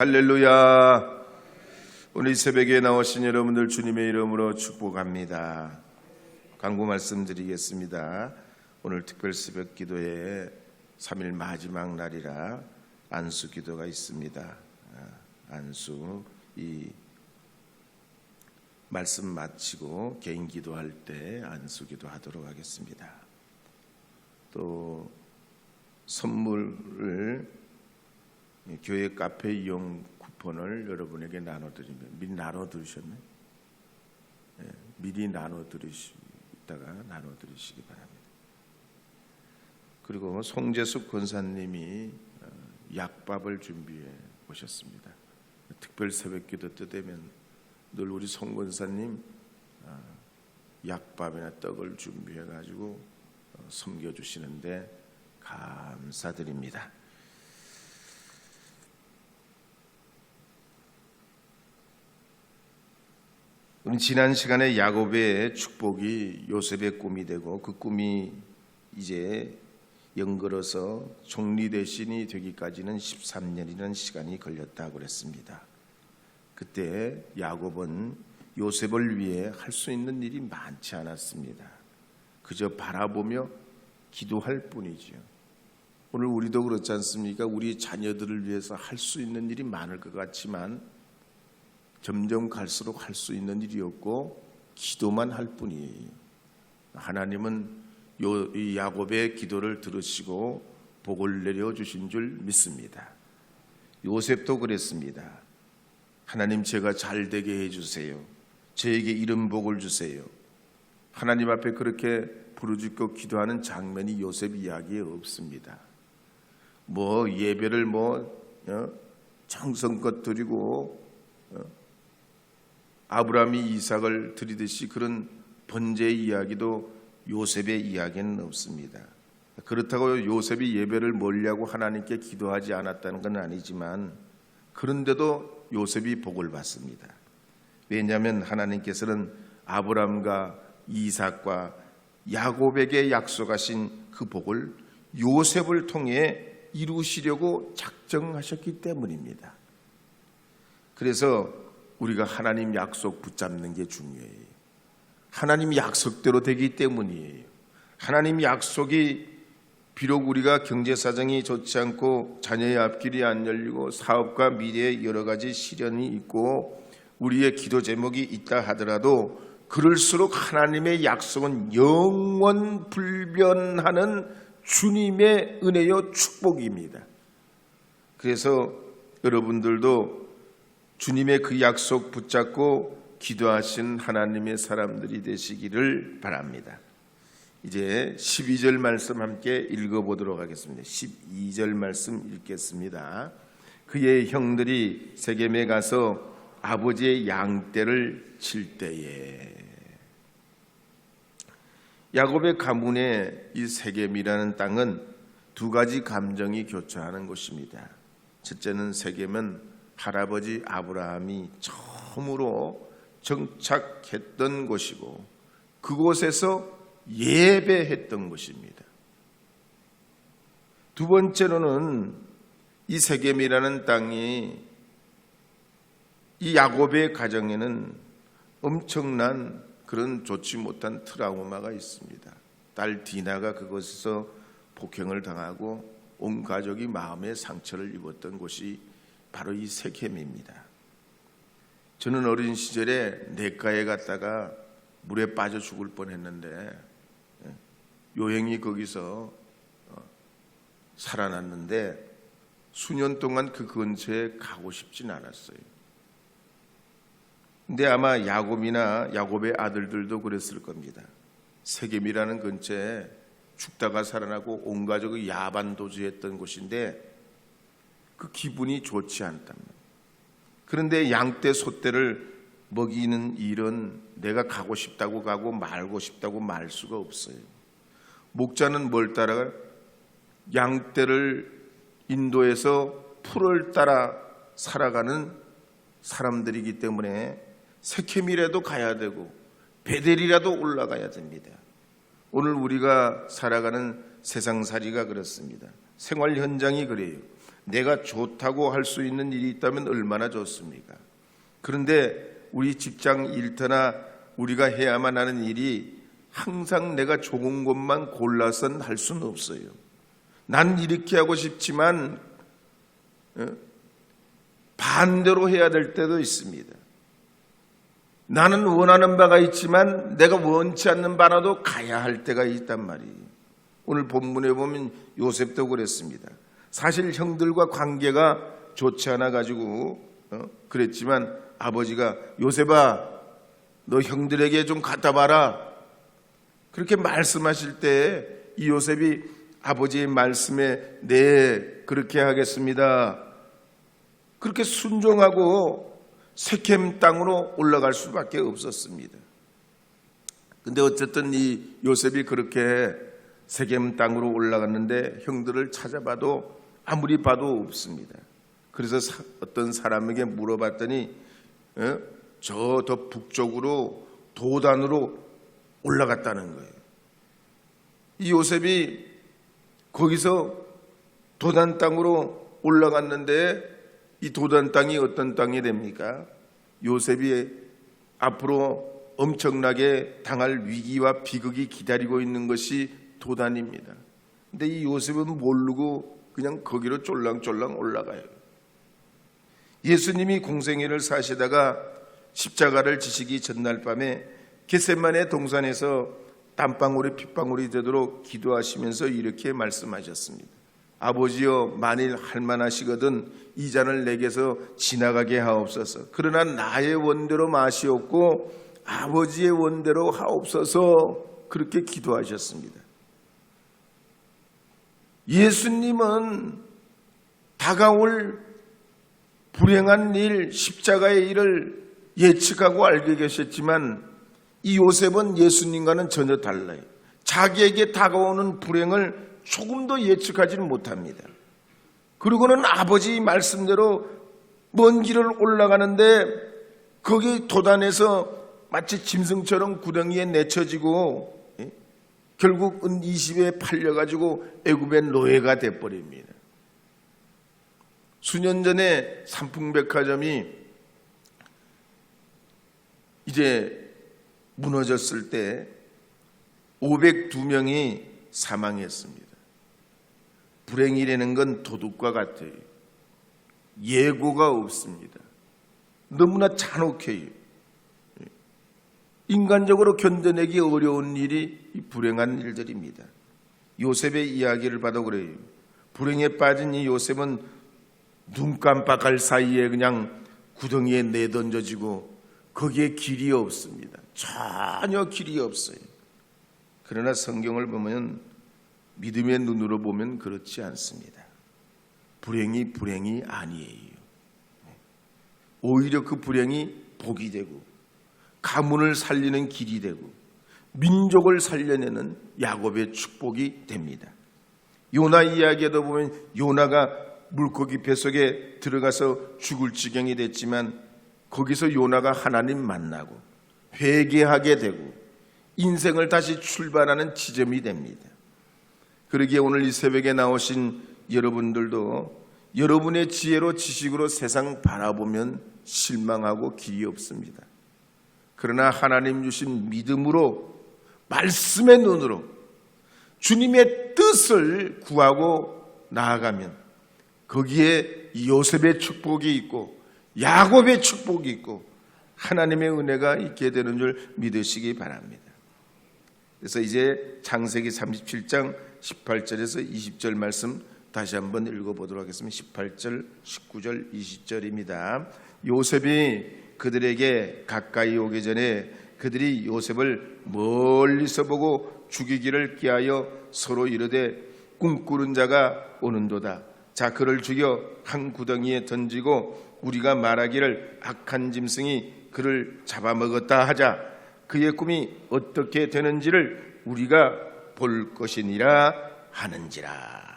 할렐루야. 오늘 이 새벽에 나오신 여러분들 주님의 이름으로 축복합니다. 간구 말씀드리겠습니다. 오늘 특별 새벽 기도에 3일 마지막 날이라 안수 기도가 있습니다. 안수 이 말씀 마치고 개인 기도할 때 안수 기도하도록 하겠습니다. 또 선물을 교회 카페 이용 쿠폰을 여러분에게 나눠드리면 미리 나눠드리셨나요? 미리 나눠드리시다가 나눠드리시기 바랍니다. 그리고 송재숙 권사님이 약밥을 준비해 오셨습니다. 특별 새벽기도 때 되면 늘 우리 송 권사님 약밥이나 떡을 준비해 가지고 섬겨주시는데 감사드립니다. 우리 지난 시간에 야곱의 축복이 요셉의 꿈이 되고 그 꿈이 이제 연걸어서 총리 대신이 되기까지는 13년이라는 시간이 걸렸다고 그랬습니다. 그때 야곱은 요셉을 위해 할 수 있는 일이 많지 않았습니다. 그저 바라보며 기도할 뿐이죠. 오늘 우리도 그렇지 않습니까? 우리 자녀들을 위해서 할 수 있는 일이 많을 것 같지만 점점 갈수록 할 수 있는 일이 없고 기도만 할 뿐이에요. 하나님은 이 야곱의 기도를 들으시고 복을 내려주신 줄 믿습니다. 요셉도 그랬습니다. 하나님, 제가 잘 되게 해주세요. 저에게 이런 복을 주세요. 하나님 앞에 그렇게 부르짖고 기도하는 장면이 요셉 이야기에 없습니다. 예배를 정성껏 드리고 아브라함이 이삭을 드리듯이 그런 번제의 이야기도 요셉의 이야기는 없습니다. 그렇다고 요셉이 예배를 멀리하고 하나님께 기도하지 않았다는 건 아니지만 그런데도 요셉이 복을 받습니다. 왜냐하면 하나님께서는 아브라함과 이삭과 야곱에게 약속하신 그 복을 요셉을 통해 이루시려고 작정하셨기 때문입니다. 그래서 우리가 하나님 약속 붙잡는 게 중요해요. 하나님 약속대로 되기 때문이에요. 하나님 약속이 비록 우리가 경제 사정이 좋지 않고 자녀의 앞길이 안 열리고 사업과 미래에 여러 가지 시련이 있고 우리의 기도 제목이 있다 하더라도 그럴수록 하나님의 약속은 영원 불변하는 주님의 은혜요 축복입니다. 그래서 여러분들도 주님의 그 약속 붙잡고 기도하신 하나님의 사람들이 되시기를 바랍니다. 이제 12절 말씀 함께 읽어보도록 하겠습니다. 12절 말씀 읽겠습니다. 그의 형들이 세겜에 가서 아버지의 양떼를 칠 때에 야곱의 가문의 이 세겜이라는 땅은 두 가지 감정이 교차하는 곳입니다. 첫째는 세겜은 할아버지 아브라함이 처음으로 정착했던 곳이고 그곳에서 예배했던 곳입니다. 두 번째로는 이 세겜이라는 땅이 이 야곱의 가정에는 엄청난 그런 좋지 못한 트라우마가 있습니다. 딸 디나가 그곳에서 폭행을 당하고 온 가족이 마음의 상처를 입었던 곳이 바로 이 세겜입니다. 저는 어린 시절에 냇가에 갔다가 물에 빠져 죽을 뻔했는데 요행이 거기서 살아났는데 수년 동안 그 근처에 가고 싶진 않았어요. 근데 아마 야곱이나 야곱의 아들들도 그랬을 겁니다. 세겜이라는 근처에 죽다가 살아나고 온 가족이 야반도주했던 곳인데 그 기분이 좋지 않답니다. 그런데 양떼 소떼를 먹이는 일은 내가 가고 싶다고 가고 말고 싶다고 말 수가 없어요. 목자는 뭘 따라가? 양떼를 인도해서 풀을 따라 살아가는 사람들이기 때문에 세겜이라도 가야 되고 베델이라도 올라가야 됩니다. 오늘 우리가 살아가는 세상살이가 그렇습니다. 생활 현장이 그래요. 내가 좋다고 할 수 있는 일이 있다면 얼마나 좋습니까? 그런데 우리 직장 일터나 우리가 해야만 하는 일이 항상 내가 좋은 것만 골라선 할 수는 없어요. 난 이렇게 하고 싶지만 반대로 해야 될 때도 있습니다. 나는 원하는 바가 있지만 내가 원치 않는 바라도 가야 할 때가 있단 말이에요. 오늘 본문에 보면 요셉도 그랬습니다. 사실 형들과 관계가 좋지 않아 가지고 그랬지만 아버지가 요셉아 너 형들에게 좀 갖다 봐라 그렇게 말씀하실 때 이 요셉이 아버지의 말씀에 네 그렇게 하겠습니다 그렇게 순종하고 세겜 땅으로 올라갈 수밖에 없었습니다. 근데 어쨌든 이 요셉이 그렇게 세겜 땅으로 올라갔는데 형들을 찾아봐도 아무리 봐도 없습니다. 그래서 어떤 사람에게 물어봤더니 저 더 북쪽으로 도단으로 올라갔다는 거예요. 이 요셉이 거기서 도단 땅으로 올라갔는데 이 도단 땅이 어떤 땅이 됩니까? 요셉이 앞으로 엄청나게 당할 위기와 비극이 기다리고 있는 것이 도단입니다. 근데 이 요셉은 모르고 그냥 거기로 쫄랑쫄랑 올라가요. 예수님이 공생애를 사시다가 십자가를 지시기 전날 밤에 겟세마네 동산에서 땀방울이 핏방울이 되도록 기도하시면서 이렇게 말씀하셨습니다. 아버지여 만일 할만하시거든 이 잔을 내게서 지나가게 하옵소서. 그러나 나의 원대로 마시옵고 아버지의 원대로 하옵소서. 그렇게 기도하셨습니다. 예수님은 다가올 불행한 일, 십자가의 일을 예측하고 알게 계셨지만 이 요셉은 예수님과는 전혀 달라요. 자기에게 다가오는 불행을 조금도 예측하지는 못합니다. 그리고는 아버지 말씀대로 먼 길을 올라가는데 거기 도단에서 마치 짐승처럼 구덩이에 내쳐지고 결국 은 20에 팔려가지고 애굽의 노예가 돼버립니다. 수년 전에 삼풍백화점이 이제 무너졌을 때 502명이 사망했습니다. 불행이라는 건 도둑과 같아요. 예고가 없습니다. 너무나 잔혹해요. 인간적으로 견뎌내기 어려운 일이 이 불행한 일들입니다. 요셉의 이야기를 봐도 그래요. 불행에 빠진 이 요셉은 눈 깜빡할 사이에 그냥 구덩이에 내던져지고 거기에 길이 없습니다. 전혀 길이 없어요. 그러나 성경을 보면 믿음의 눈으로 보면 그렇지 않습니다. 불행이 아니에요. 오히려 그 불행이 복이 되고 가문을 살리는 길이 되고 민족을 살려내는 야곱의 축복이 됩니다. 요나 이야기에도 보면 요나가 물고기 뱃속에 들어가서 죽을 지경이 됐지만 거기서 요나가 하나님 만나고 회개하게 되고 인생을 다시 출발하는 지점이 됩니다. 그러기에 오늘 이 새벽에 나오신 여러분들도 여러분의 지혜로 지식으로 세상 바라보면 실망하고 길이 없습니다. 그러나 하나님 주신 믿음으로 말씀의 눈으로 주님의 뜻을 구하고 나아가면 거기에 요셉의 축복이 있고 야곱의 축복이 있고 하나님의 은혜가 있게 되는 줄 믿으시기 바랍니다. 그래서 이제 창세기 37장 18절에서 20절 말씀 다시 한번 읽어보도록 하겠습니다. 18절, 19절, 20절입니다. 요셉이 그들에게 가까이 오기 전에 그들이 요셉을 멀리서 보고 죽이기를 꾀하여 서로 이르되 꿈꾸는 자가 오는도다. 자, 그를 죽여 한 구덩이에 던지고 우리가 말하기를 악한 짐승이 그를 잡아먹었다 하자. 그의 꿈이 어떻게 되는지를 우리가 볼 것이니라 하는지라.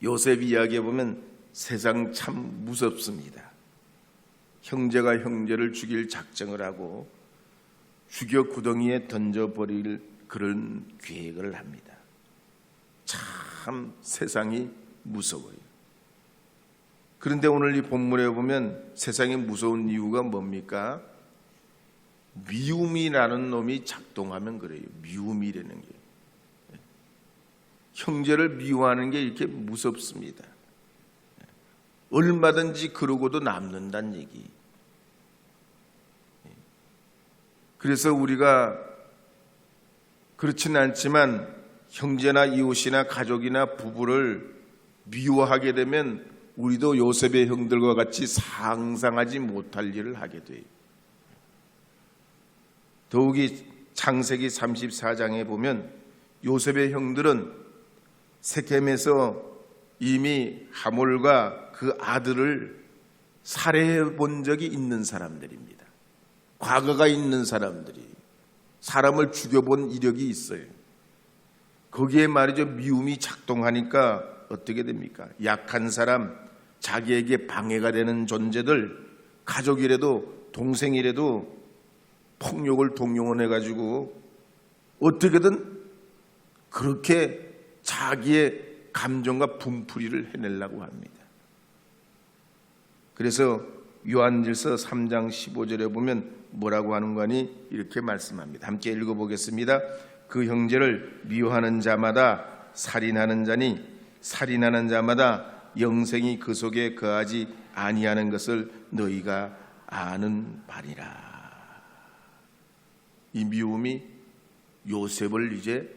요셉 이야기에 보면 세상 참 무섭습니다. 형제가 형제를 죽일 작정을 하고 죽여 구덩이에 던져버릴 그런 계획을 합니다. 참 세상이 무서워요. 그런데 오늘 이 본문에 보면 세상이 무서운 이유가 뭡니까? 미움이라는 놈이 작동하면 그래요. 미움이라는 게. 형제를 미워하는 게 이렇게 무섭습니다. 얼마든지 그러고도 남는다는 얘기. 그래서 우리가 그렇지는 않지만 형제나 이웃이나 가족이나 부부를 미워하게 되면 우리도 요셉의 형들과 같이 상상하지 못할 일을 하게 돼요. 더욱이 창세기 34장에 보면 요셉의 형들은 세겜에서 이미 하몰과 그 아들을 살해해 본 적이 있는 사람들입니다. 과거가 있는 사람들이 사람을 죽여본 이력이 있어요. 거기에 말이죠, 미움이 작동하니까 어떻게 됩니까? 약한 사람, 자기에게 방해가 되는 존재들, 가족이라도 동생이라도 폭력을 동용해가지고 어떻게든 그렇게 자기의 감정과 분풀이를 해내려고 합니다. 그래서 요한일서 3장 15절에 보면 뭐라고 하는 거니? 이렇게 말씀합니다. 함께 읽어보겠습니다. 그 형제를 미워하는 자마다 살인하는 자니 살인하는 자마다 영생이 그 속에 거하지 아니하는 것을 너희가 아는 바니라. 이 미움이 요셉을 이제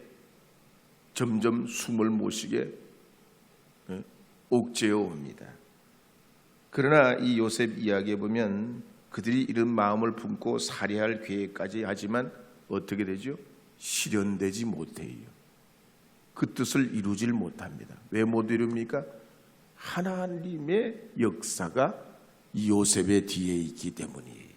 점점 숨을 못 쉬게 옥죄어 옵니다. 그러나 이 요셉 이야기에 보면 그들이 이런 마음을 품고 살해할 계획까지 하지만 어떻게 되죠? 실현되지 못해요. 그 뜻을 이루질 못합니다. 왜 못 이룹니까? 하나님의 역사가 이 요셉의 뒤에 있기 때문이에요.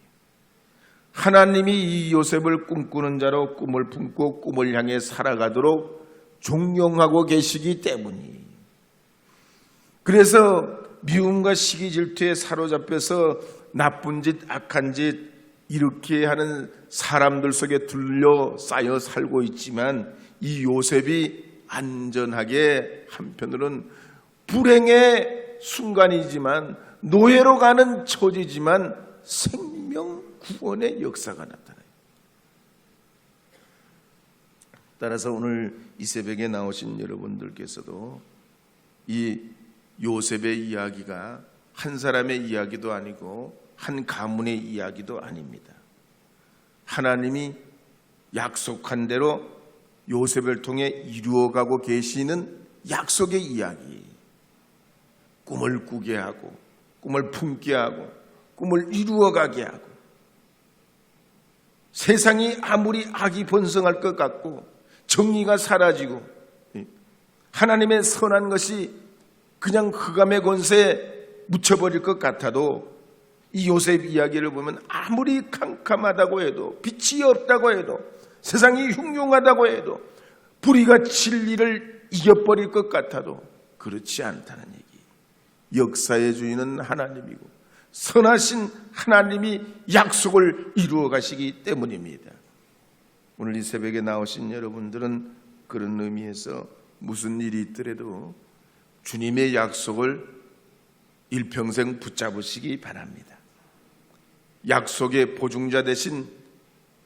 하나님이 이 요셉을 꿈꾸는 자로 꿈을 품고 꿈을 향해 살아가도록 종용하고 계시기 때문이에요. 그래서 미움과 시기 질투에 사로잡혀서 나쁜 짓, 악한 짓 이렇게 하는 사람들 속에 둘러싸여 살고 있지만 이 요셉이 안전하게 한편으로는 불행의 순간이지만 노예로 가는 처지지만 생명 구원의 역사가 나타나요. 따라서 오늘 이 새벽에 나오신 여러분들께서도 이 요셉의 이야기가 한 사람의 이야기도 아니고 한 가문의 이야기도 아닙니다. 하나님이 약속한 대로 요셉을 통해 이루어가고 계시는 약속의 이야기. 꿈을 꾸게 하고 꿈을 품게 하고 꿈을 이루어가게 하고 세상이 아무리 악이 번성할 것 같고 정의가 사라지고 하나님의 선한 것이 그냥 흑암의 권세에 묻혀버릴 것 같아도 이 요셉 이야기를 보면 아무리 캄캄하다고 해도 빛이 없다고 해도 세상이 흉흉하다고 해도 불의가 진리를 이겨버릴 것 같아도 그렇지 않다는 얘기. 역사의 주인은 하나님이고 선하신 하나님이 약속을 이루어 가시기 때문입니다. 오늘 이 새벽에 나오신 여러분들은 그런 의미에서 무슨 일이 있더라도 주님의 약속을 일평생 붙잡으시기 바랍니다. 약속의 보증자 되신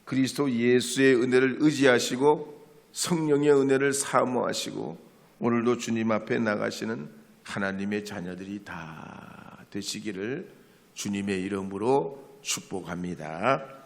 그리스도 예수의 은혜를 의지하시고 성령의 은혜를 사모하시고 오늘도 주님 앞에 나가시는 하나님의 자녀들이 다 되시기를 주님의 이름으로 축복합니다.